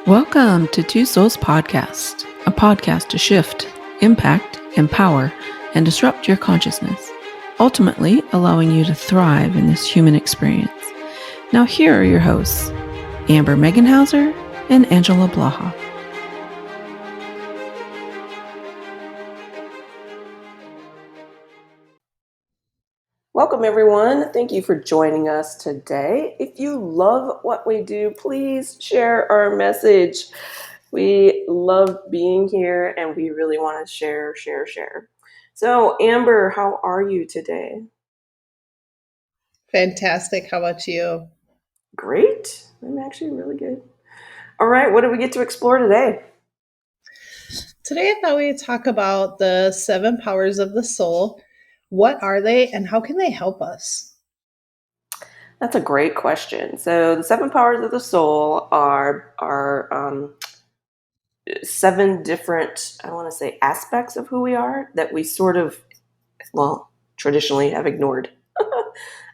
Welcome to Two Souls Podcast, a podcast to shift, impact, empower, and disrupt your consciousness, ultimately allowing you to thrive in this human experience. Now here are your hosts, Amber Megenhauser and Angela Blaha. Welcome, everyone. Thank you for joining us today. If you love what we do, please share our message. We love being here and we really want to share. So, Amber, how are you today? Fantastic. How about you? Great. I'm actually really good. All right. What do we get to explore today? Today, I thought we'd talk about the 7 powers of the soul. What are they and how can they help us? That's a great question. So, the 7 powers of the soul are 7 different, I want to say, aspects of who we are that we sort of, traditionally have ignored.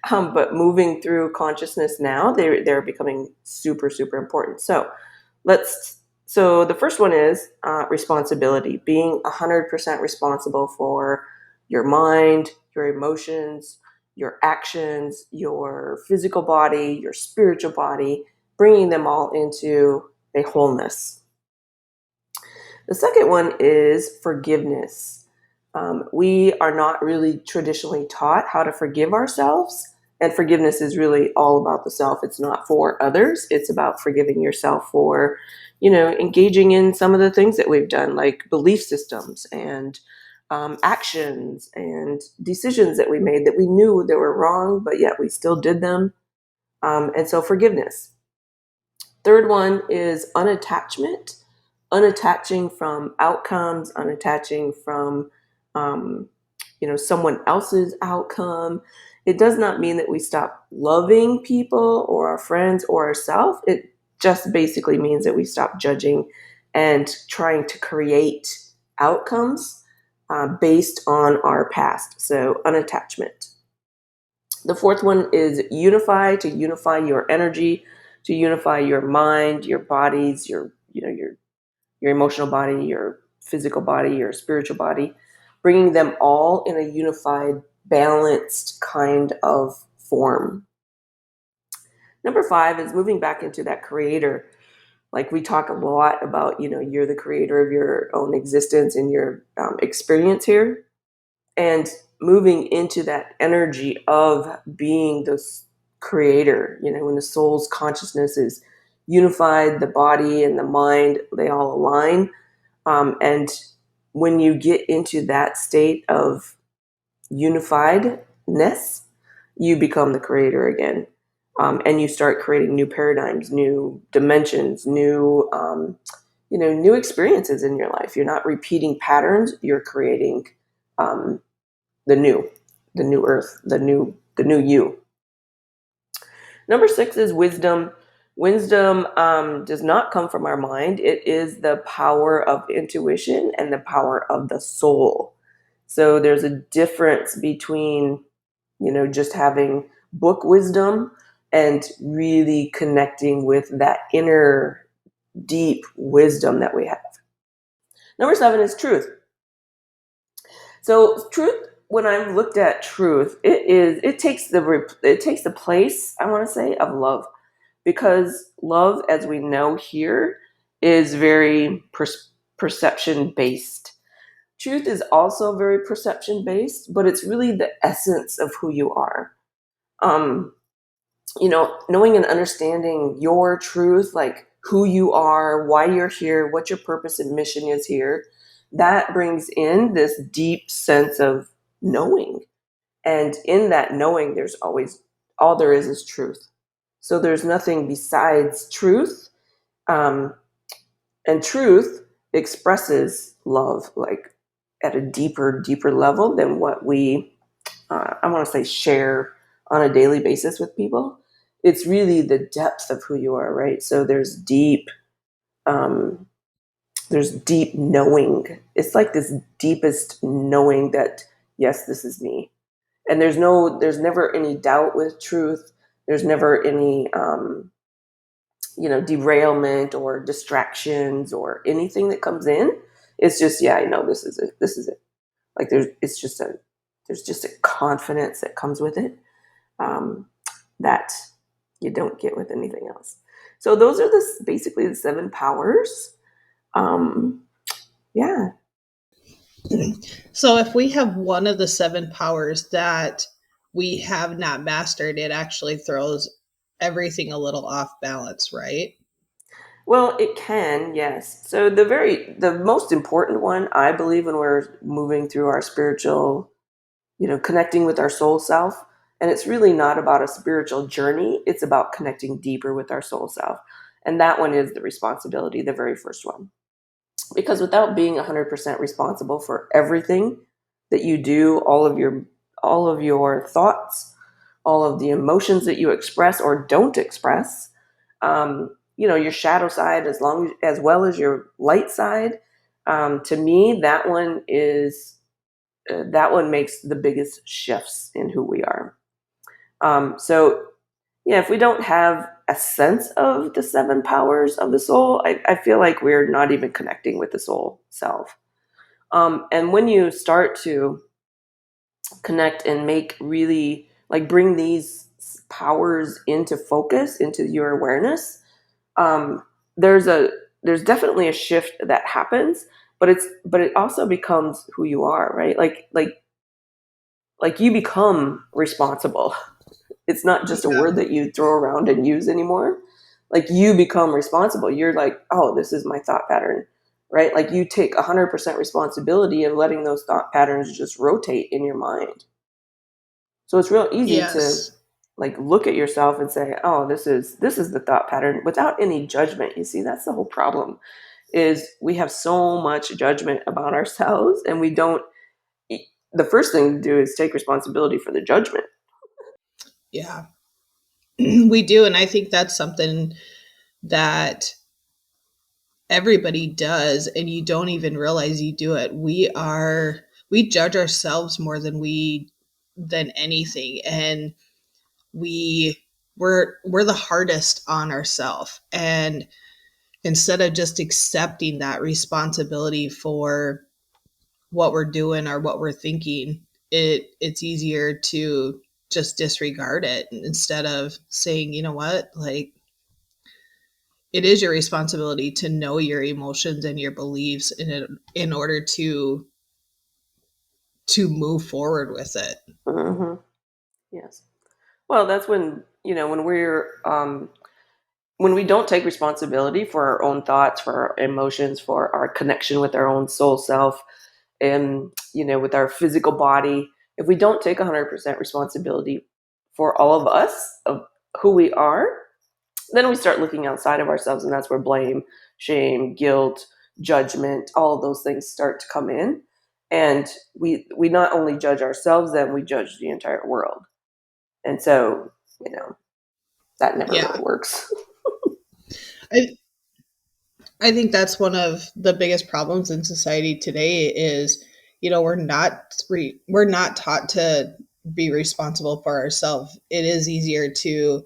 But moving through consciousness now, they're becoming super important. So the first one is responsibility, being 100% responsible for your mind, your emotions, your actions, your physical body, your spiritual body, bringing them all into a wholeness. The second one is forgiveness. We are not really traditionally taught how to forgive ourselves. And forgiveness is really all about the self. It's not for others. It's about forgiving yourself for, engaging in some of the things that we've done, like belief systems and actions and decisions that we made that we knew they were wrong, but yet we still did them. And so forgiveness. Third one is unattachment. Unattaching from outcomes, unattaching from someone else's outcome. It does not mean that we stop loving people or our friends or ourselves. It just basically means that we stop judging and trying to create outcomes based on our past. So unattachment. The fourth one is unify, to unify your energy, to unify your mind, your bodies, your emotional body, your physical body, your spiritual body, bringing them all in a unified, balanced kind of form. Number 5 is moving back into that creator. Like we talk a lot about, you're the creator of your own existence and your experience here. And moving into that energy of being this creator, when the soul's consciousness is unified, the body and the mind, they all align. And when you get into that state of unifiedness, you become the creator again. And you start creating new paradigms, new dimensions, new experiences in your life. You're not repeating patterns. You're creating the new earth, the new you. Number 6 is wisdom. Wisdom does not come from our mind. It is the power of intuition and the power of the soul. So there's a difference between, just having book wisdom and really connecting with that inner deep wisdom that we have. Number 7 is truth. So truth, when I've looked at truth, it takes the place, I want to say, of love. Because love, as we know here, is very perception based. Truth is also very perception based, but it's really the essence of who you are. Knowing and understanding your truth, like who you are, why you're here, what your purpose and mission is here, that brings in this deep sense of knowing. And in that knowing, there's always, all there is truth. So there's nothing besides truth. And truth expresses love, like at a deeper level than what we, I want to say, share on a daily basis with people. It's really the depth of who you are, right? So there's deep knowing. It's like this deepest knowing that, yes, this is me. And there's never any doubt with truth. There's never any derailment or distractions or anything that comes in. It's just, yeah, I know this is it. This is it. Like there's just a confidence that comes with it, that you don't get with anything else. So those are basically the 7 powers. Um, yeah. So if we have one of the 7 powers that we have not mastered, it actually throws everything a little off balance, right? Well, it can, yes. So the most important one, I believe, when we're moving through our spiritual, connecting with our soul self, and it's really not about a spiritual journey, it's about connecting deeper with our soul self. And that one is the responsibility, the very first one. Because without being 100% responsible for everything that you do, all of your thoughts, all of the emotions that you express or don't express, your shadow side as well as your light side, to me that one makes the biggest shifts in who we are. So yeah, if we don't have a sense of the 7 powers of the soul, I feel like we're not even connecting with the soul self. And when you start to connect and make really, like, bring these powers into focus, into your awareness, um, there's a there's definitely a shift that happens, but it also becomes who you are, right? Like you become responsible. It's not just a Yeah. word that you throw around and use anymore. Like you become responsible. You're like, oh, this is my thought pattern, right? Like you take 100% responsibility of letting those thought patterns just rotate in your mind. So it's real easy to Yes. like look at yourself and say, oh, this is the thought pattern without any judgment. You see, that's the whole problem, is we have so much judgment about ourselves, and we don't. The first thing to do is take responsibility for the judgment. Yeah. We do. And I think that's something that everybody does, and you don't even realize you do it. We judge ourselves more than anything. And we we're the hardest on ourselves. And instead of just accepting that responsibility for what we're doing or what we're thinking, it's easier to just disregard it instead of saying, you know what, like, it is your responsibility to know your emotions and your beliefs in order to move forward with it. Hmm. Yes. Well, that's when, when we don't take responsibility for our own thoughts, for our emotions, for our connection with our own soul self, and, with our physical body, if we don't take 100% responsibility for all of us, of who we are, then we start looking outside of ourselves, and that's where blame, shame, guilt, judgment, all of those things start to come in. And we not only judge ourselves, then we judge the entire world. And so, that never really Yeah. works. I, I think that's one of the biggest problems in society today is, we're not taught to be responsible for ourselves. It is easier to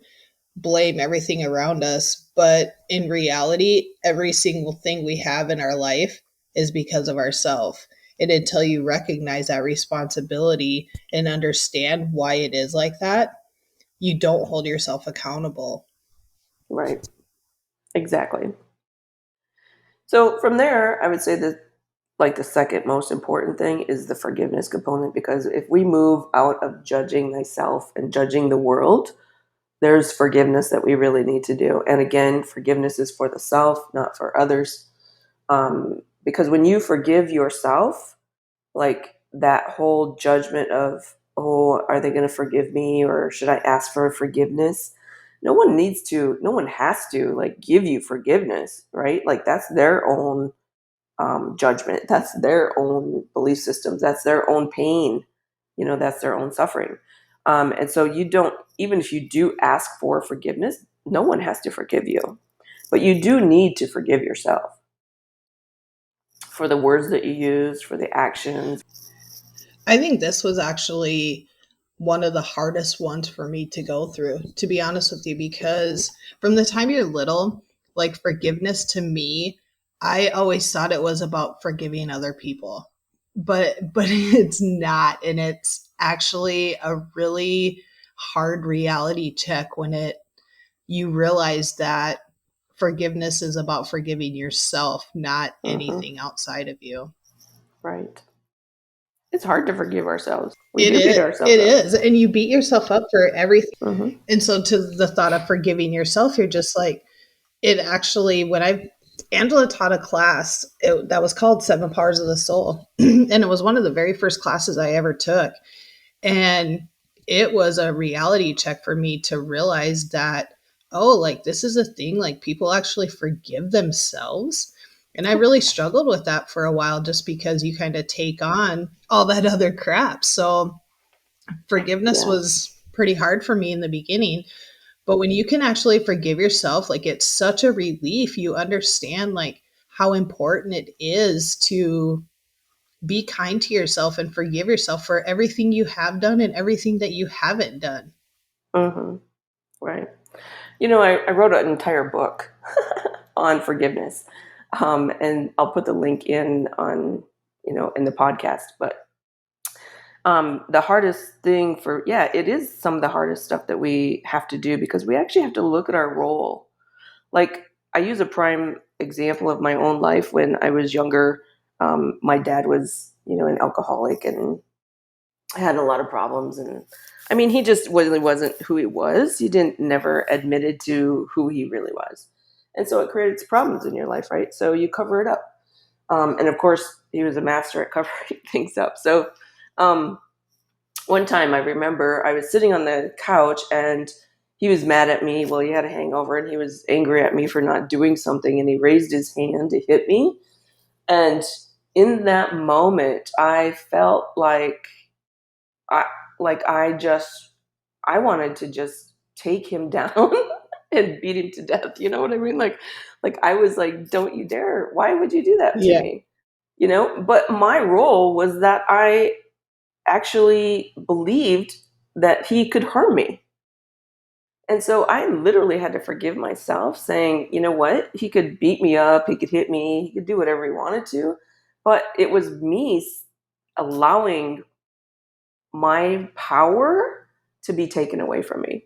blame everything around us, but in reality, every single thing we have in our life is because of ourselves. And until you recognize that responsibility and understand why it is like that, you don't hold yourself accountable. Right. Exactly. So from there, I would say that, like, the second most important thing is the forgiveness component, because if we move out of judging thyself and judging the world, there's forgiveness that we really need to do. And again, forgiveness is for the self, not for others. Because when you forgive yourself, like that whole judgment of, oh, are they going to forgive me, or should I ask for forgiveness? No one has to like give you forgiveness, right? Like that's their own judgment. That's their own belief systems. That's their own pain. That's their own suffering. And so you don't, even if you do ask for forgiveness, no one has to forgive you. But you do need to forgive yourself for the words that you use, for the actions. I think this was actually one of the hardest ones for me to go through, to be honest with you, because from the time you're little, like forgiveness to me, I always thought it was about forgiving other people. But it's not, and it's actually a really hard reality check when it you realize that forgiveness is about forgiving yourself, not Mm-hmm. anything outside of you. Right. It's hard to forgive ourselves. We It do beat is. ourselves It up. is. And you beat yourself up for everything. Mm-hmm. And so to the thought of forgiving yourself, you're just like, it actually, Angela taught a class that was called Seven Powers of the Soul. And it was one of the very first classes I ever took. And it was a reality check for me to realize that, oh, like this is a thing, like people actually forgive themselves. And I really struggled with that for a while just because you kind of take on all that other crap. So forgiveness Yeah. was pretty hard for me in the beginning. But when you can actually forgive yourself, like it's such a relief. You understand like how important it is to be kind to yourself and forgive yourself for everything you have done and everything that you haven't done. Mm-hmm. Right. You know, I wrote an entire book on forgiveness, and I'll put the link in on in the podcast. But the hardest thing yeah, it is some of the hardest stuff that we have to do because we actually have to look at our role. Like I use a prime example of my own life when I was younger. My dad was an alcoholic and had a lot of problems, and I mean he just really wasn't who he was. He didn't never admitted to who he really was, and so it creates problems in your life, right? So you cover it up, and of course he was a master at covering things up. So um, one time I remember I was sitting on the couch and he was mad at me. Well, he had a hangover and he was angry at me for not doing something, and he raised his hand to hit me. And in that moment I felt I I wanted to just take him down and beat him to death. You know what I mean? Like I was like, don't you dare. Why would you do that to Yeah. me? But my role was that I actually believed that he could harm me. And so I literally had to forgive myself, saying, you know what? He could beat me up, he could hit me, he could do whatever he wanted to. But it was me allowing my power to be taken away from me.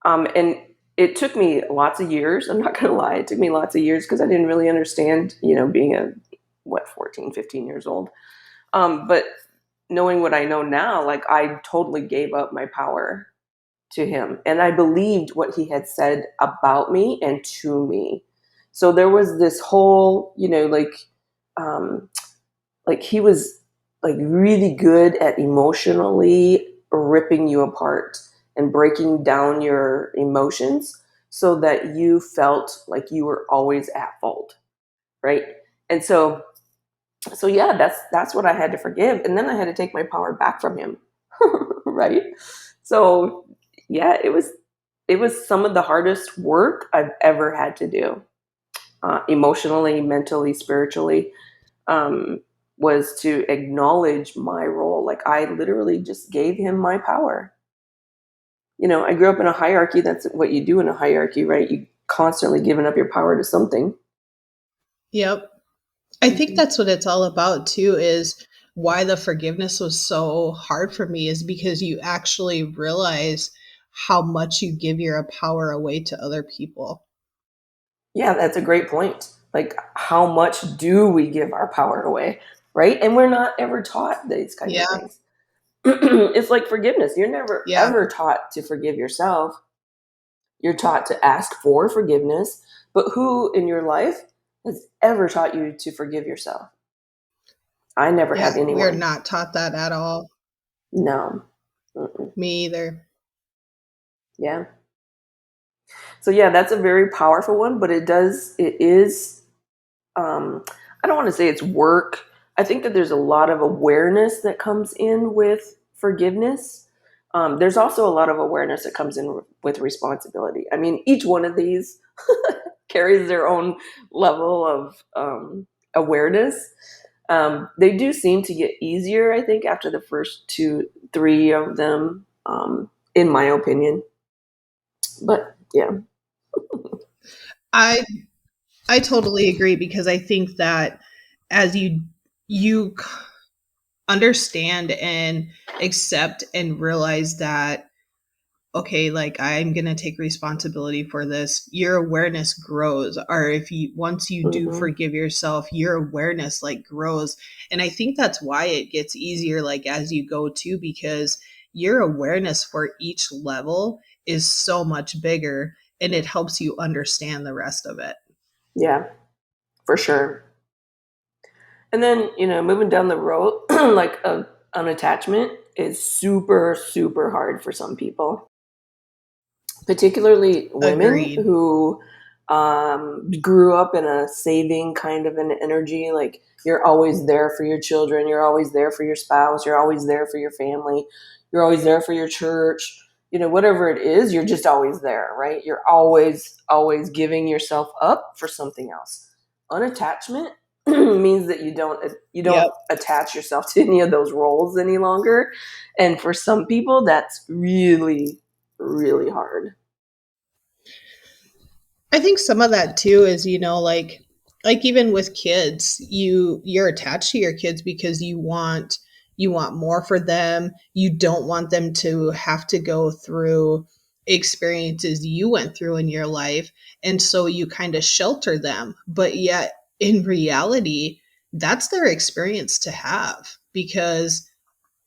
And it took me lots of years. I'm not going to lie. It took me lots of years because I didn't really understand, being 14, 15 years old. But knowing what I know now, like I totally gave up my power to him. And I believed what he had said about me and to me. So there was this whole, um, like he was like really good at emotionally ripping you apart and breaking down your emotions so that you felt like you were always at fault, right? And so yeah, that's what I had to forgive, and then I had to take my power back from him. Right? So yeah, it was some of the hardest work I've ever had to do, emotionally, mentally, spiritually, um, was to acknowledge my role. Like I literally just gave him my power. I grew up in a hierarchy. That's what you do in a hierarchy, right? You constantly giving up your power to something. Yep. I think Mhm. that's what it's all about too, is why the forgiveness was so hard for me is because you actually realize how much you give your power away to other people. Yeah, that's a great point. Like, how much do we give our power away, right? And we're not ever taught these kinds of Yeah. things. It's like forgiveness. You're never Yeah. ever taught to forgive yourself. You're taught to ask for forgiveness, but who in your life has ever taught you to forgive yourself? I never Yeah. had We are anyone. not taught that at all. No. Mm-mm. Me either. Yeah. So yeah, that's a very powerful one, but it is, I don't want to say it's work. I think that there's a lot of awareness that comes in with forgiveness. There's also a lot of awareness that comes in with responsibility. I mean, each one of these carries their own level of awareness. They do seem to get easier, I think, after the first two, three of them, in my opinion. But yeah. I I totally agree because I think that as you understand and accept and realize that okay, like I'm going to take responsibility for this, your awareness grows. Or if you, once you do Hmm. forgive yourself, your awareness like grows. And I think that's why it gets easier, like as you go too, because your awareness for each level is so much bigger and it helps you understand the rest of it. Yeah, for sure. And then, moving down the road, like unattachment is super, super hard for some people, particularly women Agreed. who grew up in a saving kind of an energy. Like you're always there for your children, you're always there for your spouse, you're always there for your family, you're always there for your church. Whatever it is, you're just always there, right? You're always, always giving yourself up for something else. Unattachment means that you don't Yep. attach yourself to any of those roles any longer. And for some people, that's really, really hard. I think some of that too is, like even with kids, you're attached to your kids because you want more for them. You don't want them to have to go through experiences you went through in your life. And so you kind of shelter them. But yet in reality, that's their experience to have because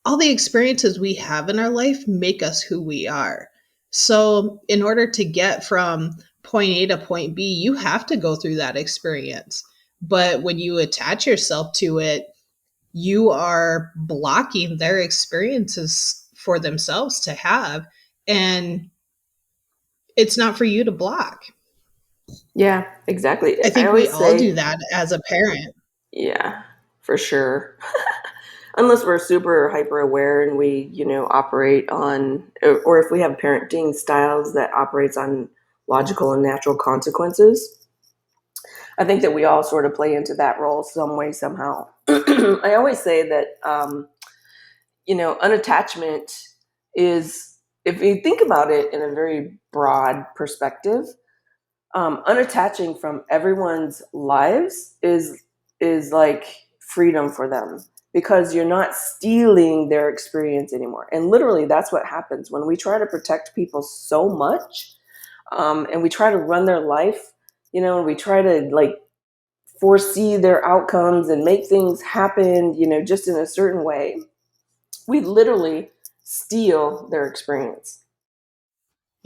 all the experiences we have in our life make us who we are. So, in order to get from point A to point B, you have to go through that experience. But when you attach yourself to it, you are blocking their experiences for themselves to have. And it's not for you to block. Yeah, exactly. I I think we always all do say, that as a parent. yeah, for sure. Unless we're super hyper aware and we, operate on, or if we have parenting styles that operates on logical and natural consequences, I think that we all sort of play into that role some way, somehow. I always say that, unattachment is, if you think about it in a very broad perspective, unattaching from everyone's lives is like freedom for them because you're not stealing their experience anymore. And literally, that's what happens when we try to protect people so much, and we try to run their life, and we try to like foresee their outcomes and make things happen, just in a certain way. We literally steal their experience.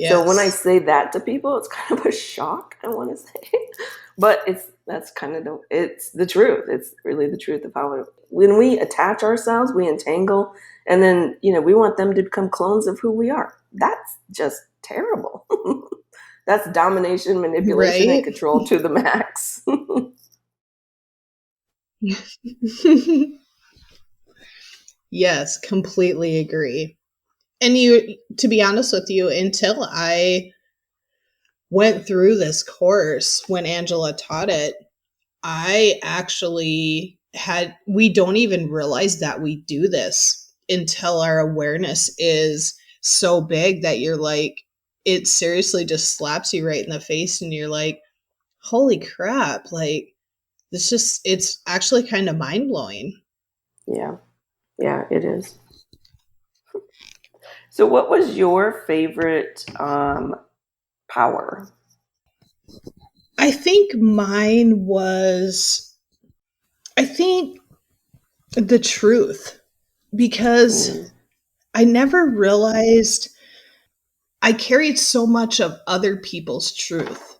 So when I Yes. say that to people, it's kind of a shock, I want to say. But that's kind of it's the truth. It's really the truth of how when we attach ourselves, we entangle, and then, we want them to become clones of who we are. That's just terrible. That's domination, manipulation, and Right? control to the max. Yes, completely agree. And you, to be honest with you, until I went through this course when Angela taught it, I actually we don't even realize that we do this until our awareness is so big that you're like, it seriously just slaps you right in the face and you're like, holy crap. Like, it's actually kind of mind blowing. Yeah, yeah, it is. So, what was your favorite power? I think mine was, I think the truth because Mm, I never realized I carried so much of other people's truth.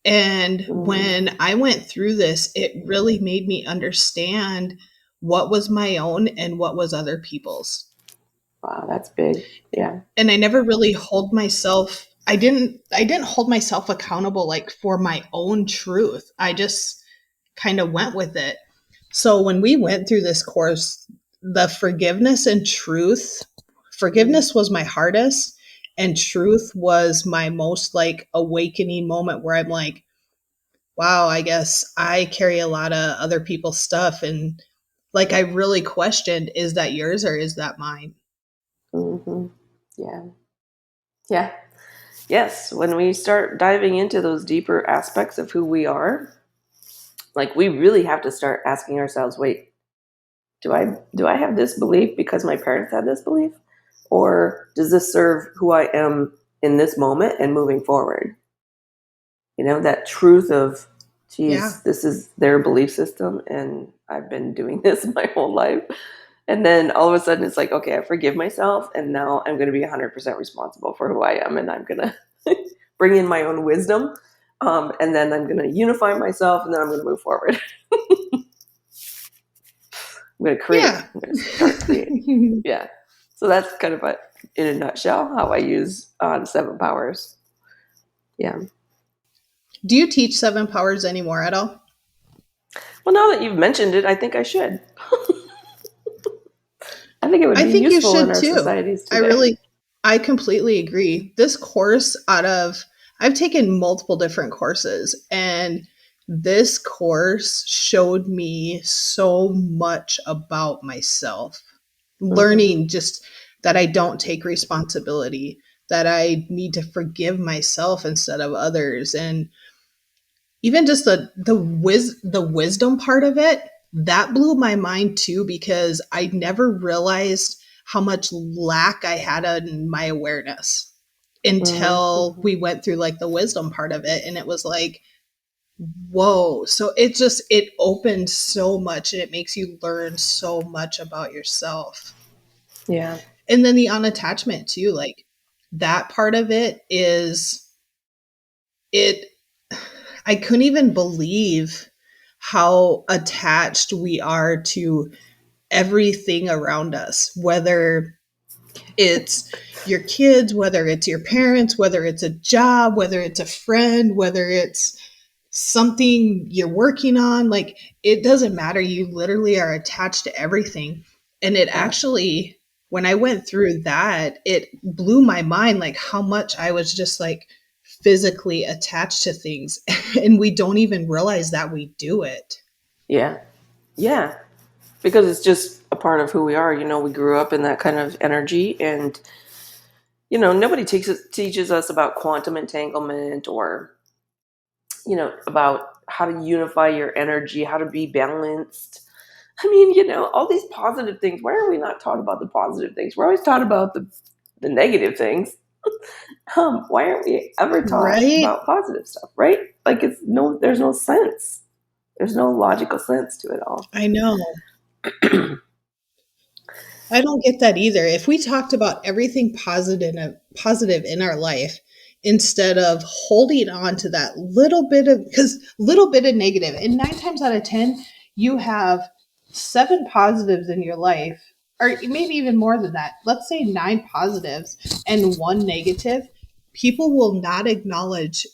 And mm. when I went through this, it really made me understand what was my own and what was other people's. Wow, that's big. Yeah. And I never really hold myself I didn't hold myself accountable like for my own truth. I just kind of went with it. So when we went through this course, the Mm. forgiveness was my hardest, and truth was my most like awakening moment where I'm like, wow, I guess I carry a lot of other people's stuff and Like I really questioned, is that yours or is that mine? Hmm. Yeah. Yeah. Yes. When we start diving into those deeper aspects of who we are, like we really have to start asking ourselves, wait, do I have this belief because my parents had this belief? Or does this serve who I am in this moment and moving forward? That truth of, Yeah. geez, this is their belief system and I've been doing this my whole life. And then all of a sudden it's like, okay, I forgive myself and now I'm going to be 100% responsible for who I am and I'm going to bring in my own wisdom. And then I'm going to unify myself and then I'm going to move forward. I'm going to create. Yeah. I'm going to start creating. Yeah. So that's kind of in a nutshell how I use the seven powers. Yeah. Do you teach seven powers anymore at all? Well, now that you've mentioned it, I think I should. I think it would I be think you useful in should our too. societies I today. really, I completely agree. This course I've taken multiple different courses, and this course showed me so much about myself. Hmm. Learning just that I don't take responsibility, that I need to forgive myself instead of others, and even just the wisdom part of it, that blew my mind too, because I never realized how much lack I had in my awareness until Hmm. we went through like the wisdom part of it, and it was like, whoa. So it opens so much, and it makes you learn so much about yourself. Yeah. And then the unattachment too, like that part of it is it I couldn't even believe how attached we are to everything around us, whether it's your kids, whether it's your parents, whether it's a job, whether it's a friend, whether it's something you're working on. Like, it doesn't matter. You literally are attached to everything. And it Yeah. actually, when I went through that, it blew my mind, like how much I was just like physically attached to things. And we don't even realize that we do it. Yeah. Yeah. Because it's just a part of who we are. We grew up in that kind of energy, and nobody teaches us about quantum entanglement or about how to unify your energy, how to be balanced. I mean, all these positive things. Why are we not taught about the positive things? We're always taught about the negative things. Why aren't we ever taught Right? about positive stuff, right? Like there's no sense. There's no logical sense to it all. I know. I don't get that either. If we talked about everything positive in our life instead of holding on to that little bit of, because little bit of negative, and 9 times out of 10, you have seven positives in your life, or maybe even more than that. Let's say nine positives and one negative. People will not acknowledge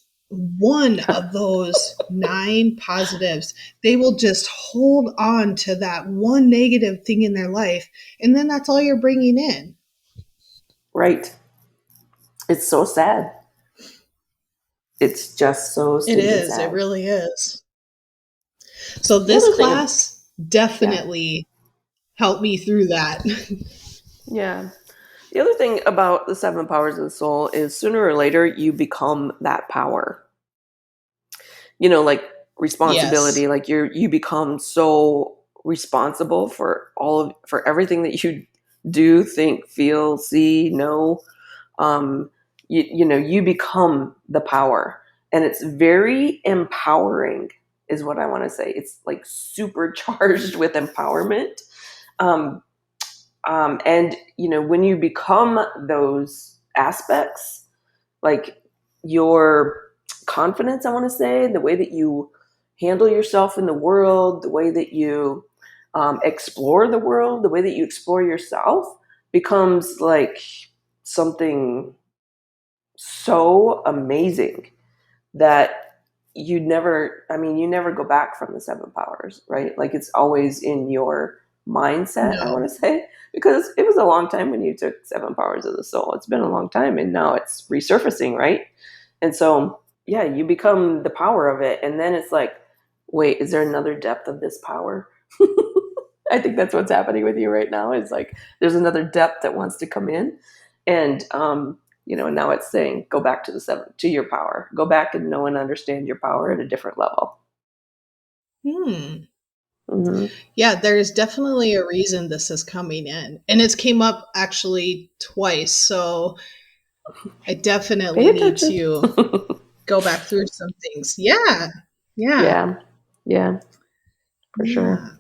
one of those nine positives. They will just hold on to that one negative thing in their life, and then that's all you're bringing in. Right. It's so sad. It's just so It stinking is. It sad. really is. So The this other thing, class yeah, definitely helped me through that. yeah. The other thing about the seven powers of the soul is sooner or later you become that power. Like Yes. responsibility, like you become so responsible for everything that you do, think, feel, see, know. um, you become the power, and it's very empowering, is what I want to say. It's like supercharged with empowerment. Um, and when you become those aspects, like your confidence, I want to say, the way that you handle yourself in the world, the way that you explore the world, the way that you explore yourself becomes like something so amazing that you never go back from the seven powers, right? Like it's always in your mindset, I want No. to say, because it was a long time when you took seven powers of the soul. It's been a long time and now it's resurfacing, right? And so, yeah, you become the power of it. And then it's like, wait, is there another depth of this power? I think that's what's happening with you right now is like there's another depth that wants to come in. And now it's saying go back to the seven, to your power. Go back and know and understand your power at a different level. Hmm. Hmm. Yeah, there's definitely a reason this is coming in. And it's came up actually twice. So I Pay definitely need attention. to go back through some things. Yeah. Yeah. Yeah. Yeah, for Yeah. sure.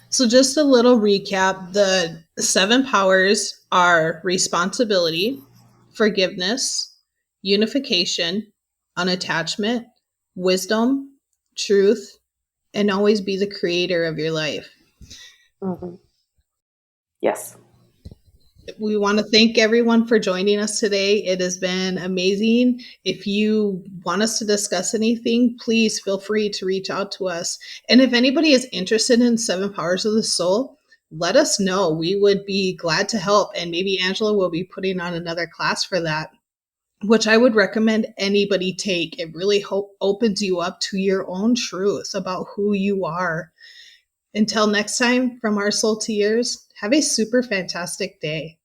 So, just a little recap, the seven powers are responsibility, forgiveness, unification, unattachment, wisdom, truth, and always be the creator of your life. Hmm. Yes. We want to thank everyone for joining us today. It has been amazing. If you want us to discuss anything, please feel free to reach out to us. And if anybody is interested in Seven Powers of the Soul, let us know. We would be glad to help. And maybe Angela will be putting on another class for that, which I would recommend anybody take. It really opens you up to your own truth about who you are. Until next time, from our soul to yours, have a super fantastic day.